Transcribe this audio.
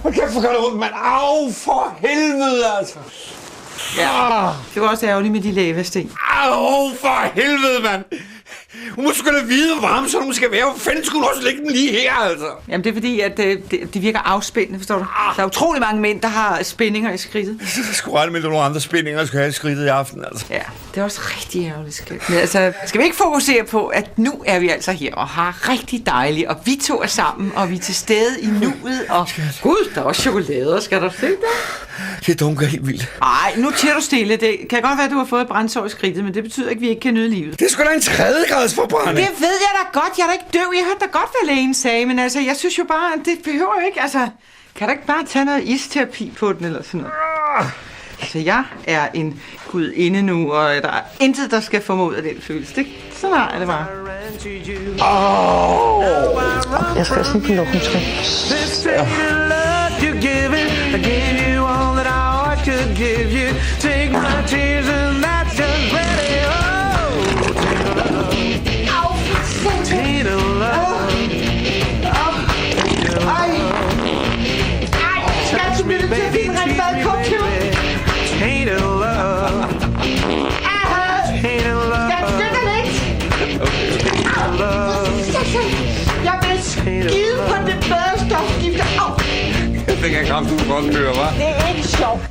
Hvor kæft, hvor gør det ondt, mand. Au, for helvede, altså. Ja, det var også ærgerligt med de lægesten. Au, for helvede, mand. Hun må sgu da vide, hvor varme sådan hun skal være. Hvor fanden skulle hun også lægge den lige her, altså? Jamen, det er fordi, at det virker afspændende, forstår du? Der er utrolig mange mænd, der har spændinger i skridtet. Jeg skulle regne med, at nogle andre spændinger skal have i skridtet i aften, altså. Ja, det er også rigtig ærgerligt, skat. Men altså, skal vi ikke fokusere på, at nu er vi altså her og har rigtig dejligt, og vi to er sammen, og vi er til stede i nuet, og gud, der er også chokolader, skal du se det? Det dunker helt vildt. Ej, nu tiger du stille. Det kan godt være, at du har fået et brændsår i skridtet, men det betyder ikke, at vi ikke kan nyde livet. Det er sgu da en 3. grads forbrænding. Det ved jeg da godt. Jeg er da ikke døv. Jeg hørte da godt, hvad lægen sagde, men altså, jeg synes jo bare, at det behøver jo ikke. Altså, kan du ikke bare tage noget isterapi på den eller sådan noget? Altså, jeg er en gudinde nu, og der er intet, der skal få mig ud af den følelse. Sådan har jeg det bare. Jeg skal sådan på lukkenskab. Jeg vil skide på det bedre stofskifte. Det kan jeg godt høre, hva'? Det er ikke sjovt.